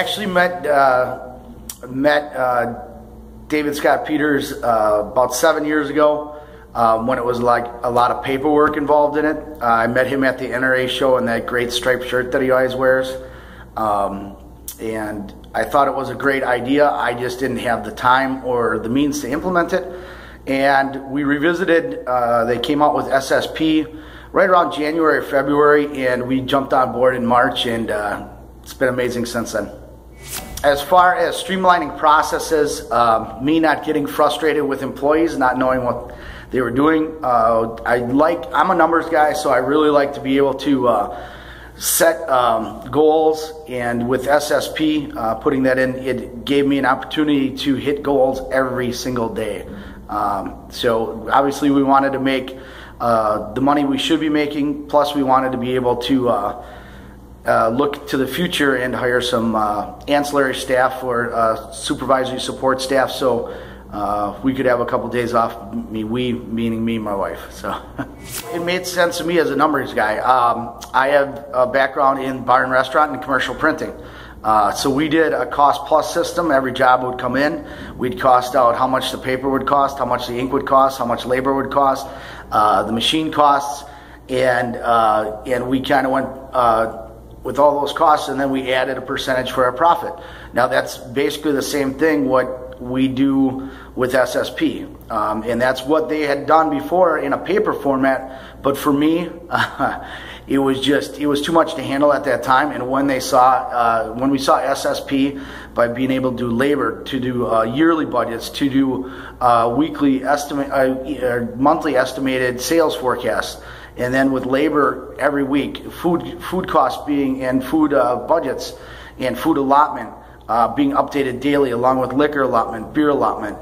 actually met David Scott Peters about 7 years ago when it was like a lot of paperwork involved in it. I met him at the NRA show in that great striped shirt that he always wears. And I thought it was a great idea. I just didn't have the time or the means to implement it. And we revisited, they came out with SSP right around January or February, and we jumped on board in March, and it's been amazing since then. As far as streamlining processes, me not getting frustrated with employees, not knowing what they were doing, I'm a numbers guy, so I really like to be able to set goals, and with SSP, putting that in, it gave me an opportunity to hit goals every single day. So obviously we wanted to make the money we should be making, plus we wanted to be able to look to the future and hire some ancillary staff or supervisory support staff, so we could have a couple days off, meaning me and my wife. So it made sense to me as a numbers guy. I have a background in bar and restaurant and commercial printing. So we did a cost plus system. Every job would come in. We'd cost out how much the paper would cost, how much the ink would cost, how much labor would cost, the machine costs, and we kind of went with all those costs, and then we added a percentage for our profit. Now that's basically the same thing what we do with SSP, and that's what they had done before in a paper format. But for me, it was too much to handle at that time. And when we saw SSP, by being able to do labor, to do yearly budgets, to do weekly estimate, monthly estimated sales forecasts, and then with labor every week, food costs and food budgets and food allotment being updated daily, along with liquor allotment, beer allotment.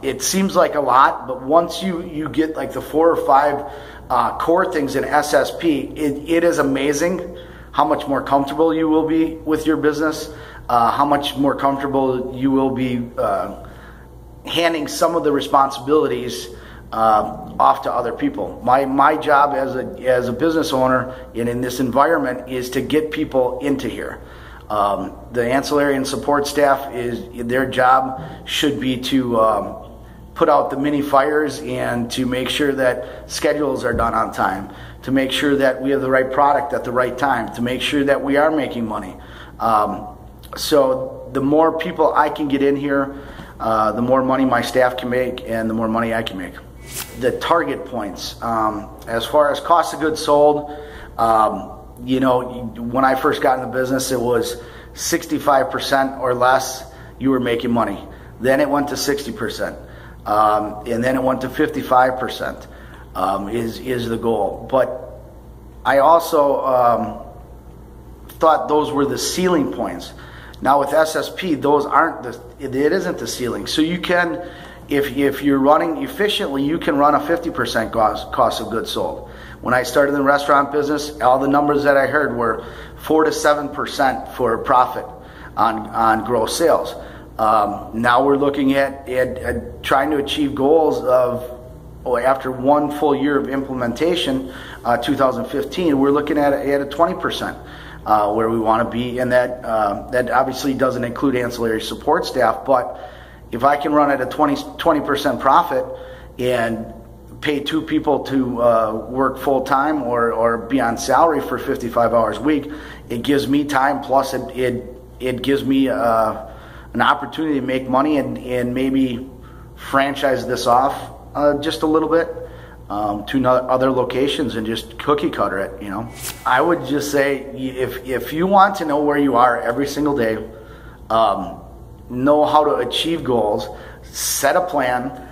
It seems like a lot, but once you get like the 4 or 5 core things in SSP, it is amazing how much more comfortable you will be with your business, how much more comfortable you will be handing some of the responsibilities off to other people. My job as a business owner and in this environment is to get people into here. The ancillary and support staff, their job should be to put out the mini fires and to make sure that schedules are done on time, to make sure that we have the right product at the right time, to make sure that we are making money. So the more people I can get in here, the more money my staff can make and the more money I can make. The target points, as far as cost of goods sold, you know, when I first got in the business, it was 65% or less you were making money. Then it went to 60%, and then it went to 55% is the goal. But I also thought those were the ceiling points. Now with SSP, those aren't it isn't the ceiling. So you can, if you're running efficiently, you can run a 50% cost of goods sold. When I started in the restaurant business, all the numbers that I heard were 4 to 7% for profit on gross sales. Now we're looking at trying to achieve goals of, after 1 full year of implementation, 2015, we're looking at a 20% where we want to be, and that obviously doesn't include ancillary support staff. But if I can run at a 20% profit and pay 2 people to work full time or be on salary for 55 hours a week, it gives me time, plus it gives me an opportunity to make money and maybe franchise this off just a little bit to other locations and just cookie cutter it, you know. I would just say, if you want to know where you are every single day, know how to achieve goals, set a plan.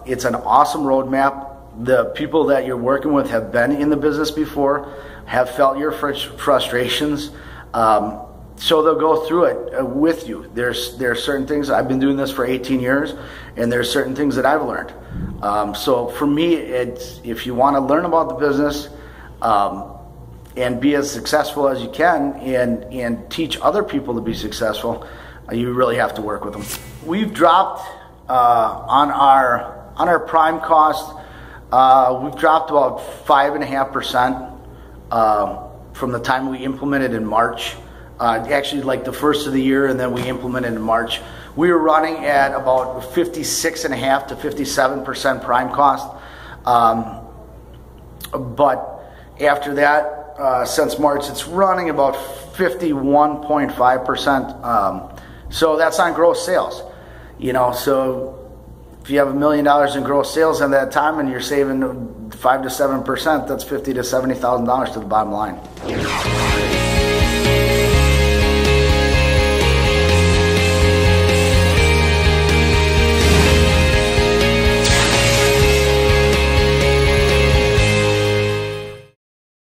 It's an awesome roadmap. The people that you're working with have been in the business before, have felt your frustrations, so they'll go through it with you. There are certain things. I've been doing this for 18 years, and there's certain things that I've learned. So for me, if you want to learn about the business and be as successful as you can, and teach other people to be successful, you really have to work with them. We've dropped on our prime cost. We've dropped about 5.5% from the time we implemented in March actually like the first of the year, and then we implemented in March. We were running at about 56.5% to 57% prime cost. But after that, since March, it's running about 51.5%. So that's on gross sales. You know, so if you have $1 million in gross sales in that time and you're saving 5 to 7%, that's $50,000 to $70,000 to the bottom line.